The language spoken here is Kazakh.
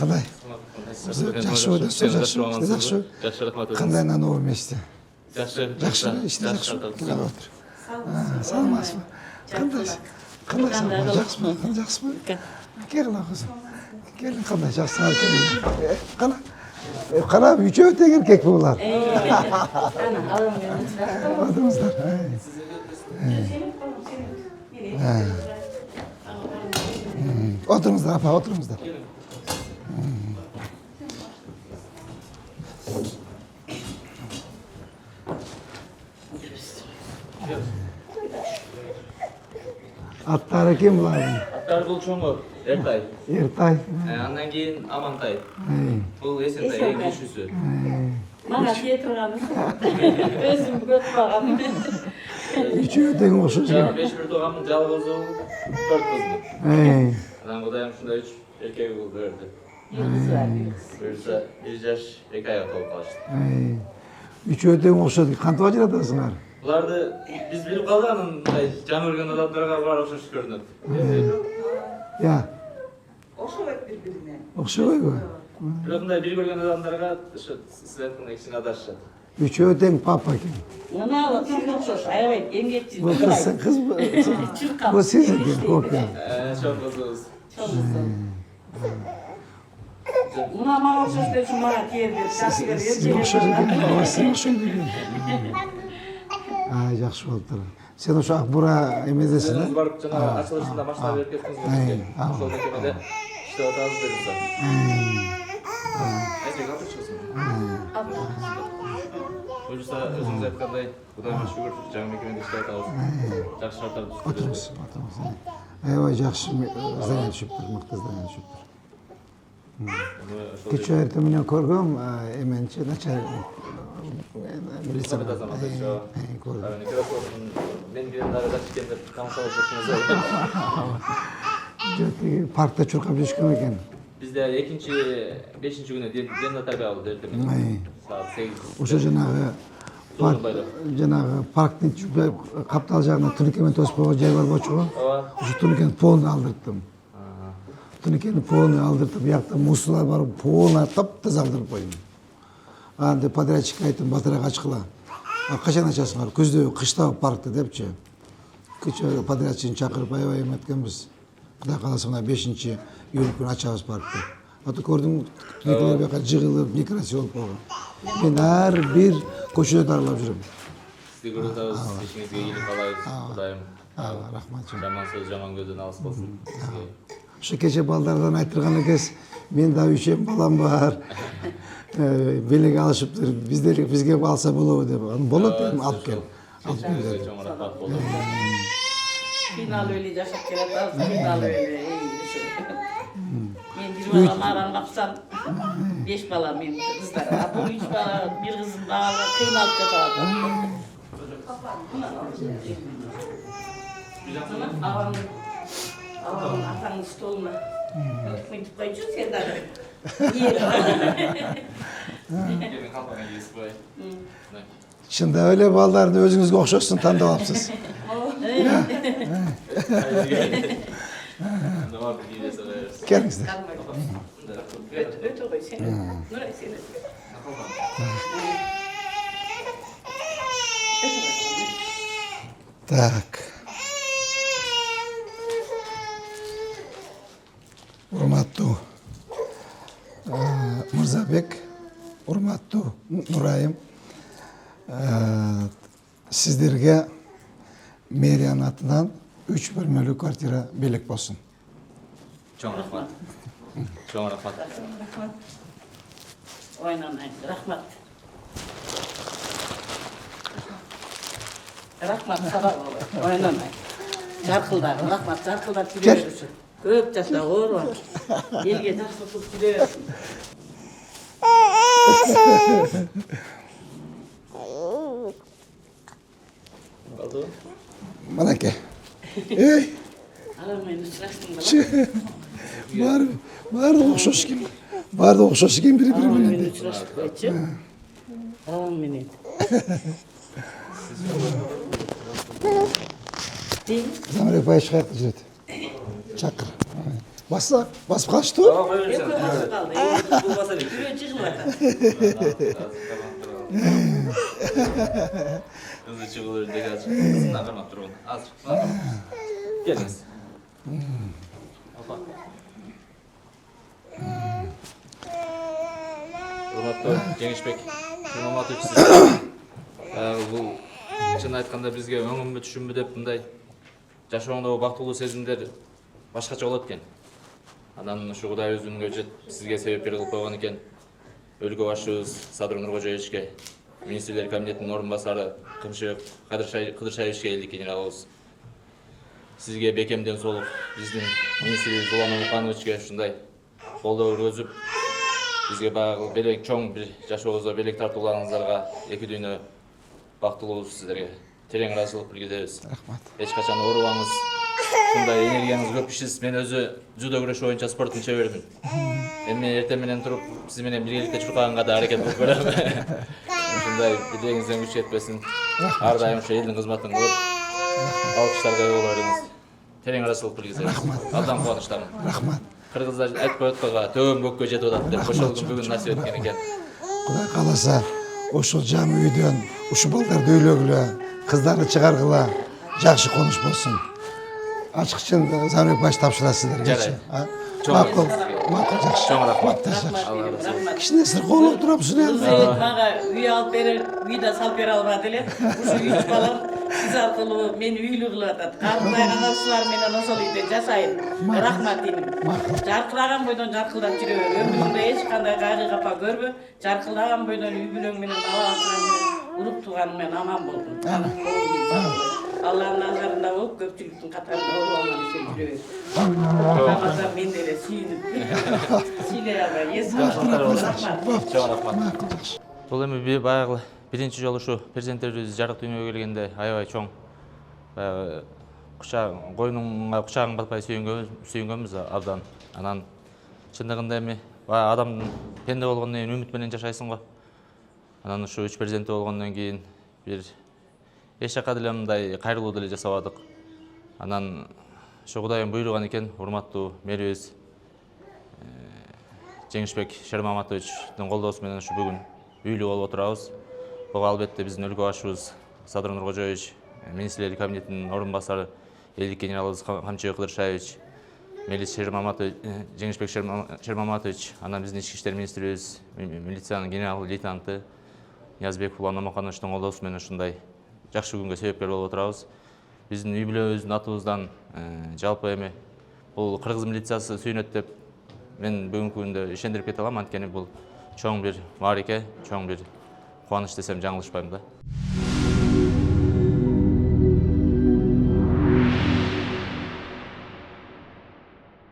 Қалай? Жақсы өтесіз, жақсы. Қандай наны өместі? Жақсы, іште жақсы. Келіп отыр. Салмасыз ба? Қандай салма? Жақсы ма? Жақсы ма? Келін қызым. Келін қандай жақсы ма? Қала. Қала үшеу тең еркек бұлар. Отырыңыздар. Отырыңыздар, апа, отырыңыздар. Аттары кем бұлардың? Аттары бұл чоңы, Ертай. Ертай. Андан кейін Амантай. Бұл Есентай, ең кішісі. Мана тие тұрғаны. Өзім көт бағам. Үшеу тең оқшыз. Жаңа 5 бір тоғамын, жалғызы 4 қызды. Анан құдайым шында 3 еркегі бұл көрді. Бұйырса 1 жаш 2 айға толып қалышты. Үшеу тең оқшыз. Қантыға жаратасыңар? Бұларды біз біліп қалғанын жан өрген адамдарға бұлар ұқсас көрінеді. Я. Оқшабайды бір-біріне. Оқшабай ғой? Біреуінде бір көрген адамдарға студенттің екісіне адасшы. Үшеу тең папа екен. Мына сіз ұқсас, аябай емгетсіз. Бұл қыз бұл сіз екен, копия. Шоң қызымыз. Мына маған ұқсас берші маған тиерді. Сіз оқшас екен, сіз оқшас екен. Жақсы болып тұр. Сен осы Ақбура емедесің, Біз барып жаңа ашылышында машина беріп кеттіңіз бізге. Сол мекемеде іште отырамыз беріңіздер. Әсек алып шығасың. Бұйырса өзіңіз айтқандай Құдайыма шүкір жаңа мекемеде іште отырамыз. Жақсы шарттарды түсіп отырыңыз. Аябай жақсы здание түсіп тұр, мықты здание түсіп тұр. Кеше ертеңмен көргем, еменше начальник Милиция азаматы еще. Мен келендері да кішкенді тамашалап жүрсіңіз. Паркта чурқап жүрген екен. Бізде 5-ші күні денна тәрбие алды ертемен. Сағат 8. Осы жаңағы парктың қаптал жағына түнекемен тосып қойған жай бар болчу ғой. Осы түнекені полный алдырттым. Түнекені полный алдыртып, яқта мусулар бар, полный тап-таза алдырып қойдым. Анда подрядчикке айттым, батарақ ашқыла. Қашан ашасыңар? Күзде қышта паркта депчі. Күзде подрядчикін шақырып аябай еметкенбіз. Құдай қаласа мына 5-ші июль күні ашамыз паркта. Аты көрдің, түнекелер баққа жығылып, некрасив болып қойған. Мен әр бір көшеде аралап жүрем. Сізді көріп отырмыз, ешіңізге иелік қалайыз, Құдайым. Рахмат. Жаман сөз, жаман көзден алыс болсын. Şu gece ballardan aytırğanı kez, men da üçem balam var. Beleg alışıptır, bizge alsa bolobу dep. Bolot dedim, alıp gel. Alıp gel dedim. Çok rahmat boldu. Final öyle yaşap keledi, final öyle. Men bir balam aran kapsam, 5 balam men kızlar. Bu 3 bala, bir kızım daha kıynalıp yaşadı. Ağabeyim atanın stoluna. Mıntı koyucu sen de. Gelin kalkmaya giyiz burayı. Şimdi öyle ballarını özünüzge okşaşsın tandap apsız. Kendinizde. Öte koy seni. Nuray seni. Так. Урматтуу Мырзабек, урматтуу Нурайым, сиздерге мэриянын атынан 3 бөлмөлүү квартира белек болсун. Çok rahmat. Çok rahmat. Oynanayın, rahmat. Rahmat sabah olur, oynanayın. Çarkıldar, rahmat çarkıldar gidiyorsun. Köp yaşta olur var. Elge taşlıkıp gidiyorsun. Oldu. Bana ke. Ey. Alamayın, uçraştın da. Var da okşoş kim? Var da okşoş kim biri Alamayın, birbirine. uçraştık koyacağım. Alamayın. Değil mi? Zamre payı çıkarttı Cüret. Çakır. Basıp kaçtı. Tamam koy Hep versen. kafası kaldı. Bu basar iki. Yürüyor çıkılmadı. Kızı çıkılır önünde gelsin. Kızından kırmak durun. Azıcık. Geliniz. Opa. Hurmatlı Жеңишбек Нурматович бул чын айтканда бизге өңүмбү түшүмбү деп мындай жашооңдогу бактылуу сезимдер башкача болот экен. Анан ушу Кудай өзүнүн көчөт сизге себепкер кылып койгон экен. Өлкө башчыбыз Садыр Нуркожоевичке, министрлер комитетинин орун басары Кыдыршаевичке элдик генералыбыз. Сизге бекемден солук биздин министрлер Улан Умукановичке ушундай колдоо көргөзүп, бизге баягы белек чоң бир жашообузда белек тартууларыңыздарга эки дүйнө бактылуубуз сиздерге. Терең ыраазычылык билдиребиз. Рахмат. Эч качан оорубаңыз. Ушундай энергияңыз көп ишсиз. Мен өзү жудо күрөшү боюнча спорттун чебермин. Эми эртең менен туруп сиз менен биргеликте чуркаганга да аракет кылып көрөм. Ушундай билегиңизден күч жетпесин. Ар дайым ушу элдин кызматын кылып, алкыштарга ээ боло бериңиз. Терең ыраазычылык билдиребиз. Абдан кубанычтамын. Рахмат. Кыргыздар айтпай атканга төбөм көккө жетип атат деп ошол бүгүн насип эткен экен. Кудай кааласа ошол жамы үйдөн ушу балдарды үйлөгүлө, кыздарды чыгаргыла, жакшы конуш болсун. Ачыкчын Замирбек баш тапшырасыздар. Жарайт. Макул, макул жакшы. Чоң рахмат. Рахмат. Кичине сыркоолук турапсыз Сіз эле. мага үй алып берер, үйді салып бере албады эле. Ушу үч балам сиз аркылуу мени үйлүү кылып атат. Карындай каналсылар менен ошол үйдө жашайын. Рахмат дейм. Жаркыраган бойдон жаркылдап жүрө бер. Өмүрүңдө эч кандай кайгы капа көрбө. Жаркылдаган бойдон үй бүлөң менен бала чаган менен уруп тууганың менен аман болдум. Алланын назарында болуп көпчүлүктүн катарында болуп алган ишен жүрө бер. Рамазан мен деле сүйүнүп. Силе албай, рахмат. Чоң рахмат. Бул эми баягы биринчи жолу ушу перзенттерибиз жарык дүйнөгө келгенде аябай чоң баягы койнуңа кучагың батпай сүйүнгөнбүз абдан. Анан чындыгында эми баягы адамдын пенде болгондон кийин үмүт менен жашайсың го. Анан ушу 3 перзенти болгондон кийин бир эч жака деле мындай кайрылуу деле жасабадык. Анан ушу Кудайым буйруган экен, урматтуу мэрибиз Жеңишбек Шермаматовичтин колдоосу менен ушу бүгүн үйлүү болуп отурабыз. Буга албетте биздин өлкө башчыбыз Садыр Нуркожоевич, министрлер кабинетинин орун басары элдик генералыбыз Камчыбек Кыдыршаевич, Мелис Жеңишбек Шермаматович, анан биздин ички иштер министрибиз, милициянын генерал лейтенанты Ниязбек Улан Умукановичтин колдоосу менен ушундай жакшы күнгө себепкер болуп отурабыз. Биздин үй бүлөбүздүн атыбыздан жалпы эми бул кыргыз милициясы сүйүнөт деп мен бүгүнкү күндө ишендирип кете алам. Анткени бул чоң бир маарике, чоң бир кубаныч десем жаңылышпайм да.